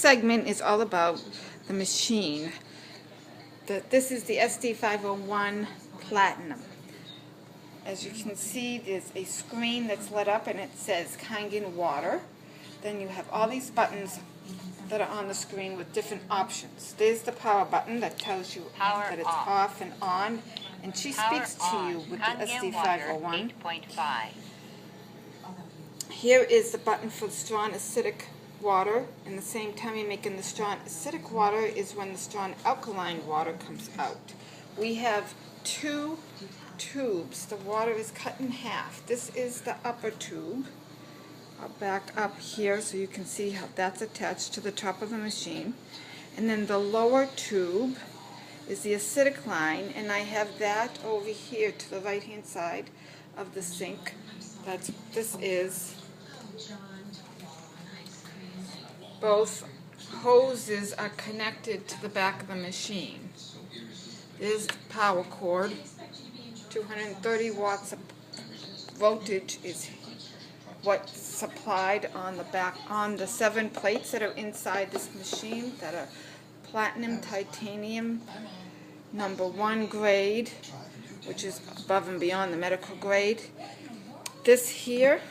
segment is all about the machine. This is the SD501 Platinum. As you can see, there's a screen that's lit up and it says Kangen water. Then you have all these buttons that are on the screen with different options. There's the power button that tells you that it's off and on, and she speaks to you with the SD501. Here is the button for the strong acidic water, and the same time you're making the strong acidic water is when the strong alkaline water comes out. We have two tubes. The water is cut in half. This is the upper tube. I'll back up here so you can see how that's attached to the top of the machine. And then the lower tube is the acidic line, and I have that over here to the right hand side of the sink. This is both hoses are connected to the back of the machine. There's the power cord. 230 watts of voltage is what's supplied on the back, on the 7 plates that are inside this machine that are platinum titanium #1 grade, which is above and beyond the medical grade. This here,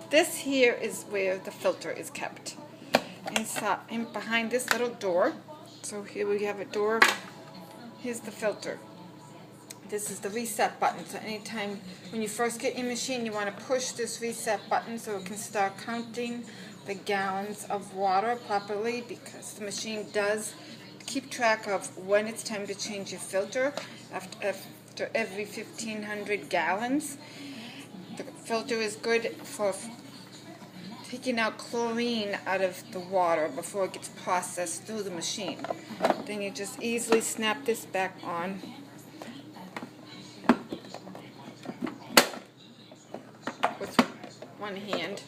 this here is where the filter is kept. Inside, behind this little door. So here we have a door. Here's the filter. This is the reset button. So anytime when you first get your machine, you want to push this reset button so it can start counting the gallons of water properly, because the machine does keep track of when it's time to change your filter after every 1,500 gallons. The filter is good for taking out chlorine out of the water before it gets processed through the machine. Then you just easily snap this back on. With one hand.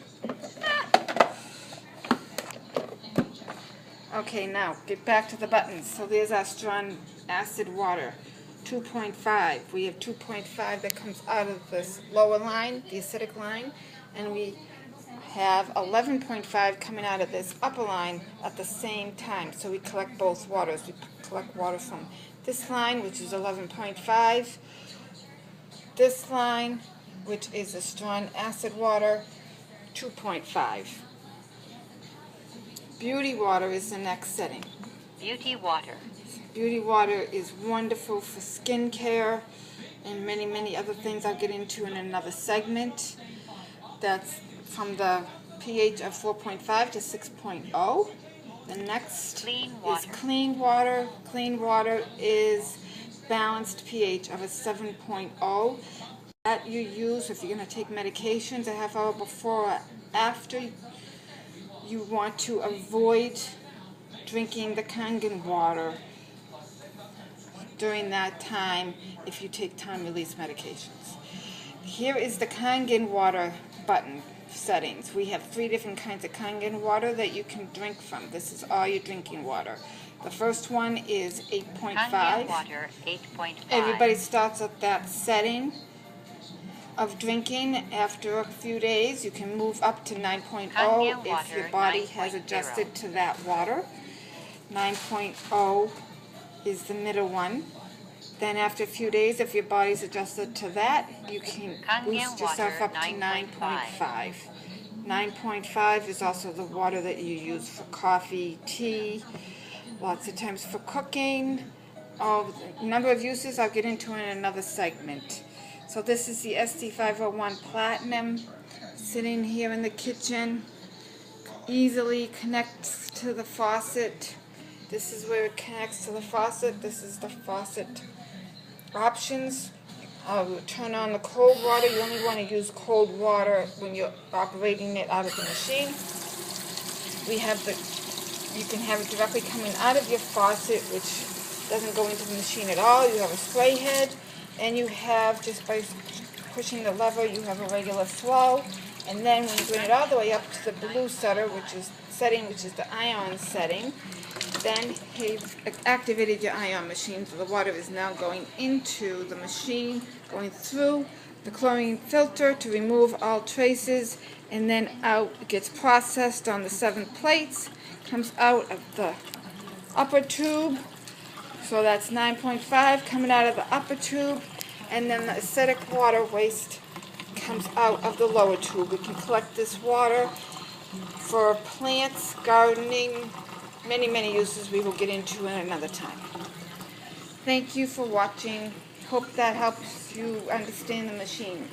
Okay, now get back to the buttons. So there's our strong acid water, 2.5. We have 2.5 that comes out of this lower line, the acidic line, and we have 11.5 coming out of this upper line at the same time. So we collect both waters. We collect water from this line, which is 11.5, this line, which is a strong acid water, 2.5. Beauty water is the next setting. Beauty water. Beauty water is wonderful for skin care and many, many other things I'll get into in another segment. That's from the pH of 4.5 to 6.0. The next is clean water. Clean water is balanced pH of a 7.0. That you use if you're going to take medications a half hour before or after. You want to avoid drinking the Kangen water during that time if you take time-release medications. Here is the Kangen water button settings. We have 3 different kinds of Kangen water that you can drink from. This is all your drinking water. The first one is 8.5. Kangen water, 8.5. Everybody starts at that setting of drinking. After a few days, you can move up to 9.0 if your body has adjusted to that water. 9.0 is the middle one. Then after a few days, if your body's adjusted to that, you can boost yourself up to 9.5. 9.5 is also the water that you use for coffee, tea, lots of times for cooking. A number of uses I'll get into in another segment. So this is the SD501 Platinum, sitting here in the kitchen, easily connects to the faucet. This is where it connects to the faucet. This is the faucet options. I'll turn on the cold water. You only want to use cold water when you're operating it out of the machine. You can have it directly coming out of your faucet, which doesn't go into the machine at all. You have a spray head. And you have, just by pushing the lever, you have a regular flow. And then when you bring it all the way up to the blue setter, which is the ion setting, then you've activated your ion machine. So the water is now going into the machine, going through the chlorine filter to remove all traces, and then out it gets processed on the 7 plates, comes out of the upper tube. So that's 9.5 coming out of the upper tube, and then the acidic water waste comes out of the lower tube. We can collect this water for plants, gardening, many uses we will get into in another time. Thank you for watching. Hope that helps you understand the machine.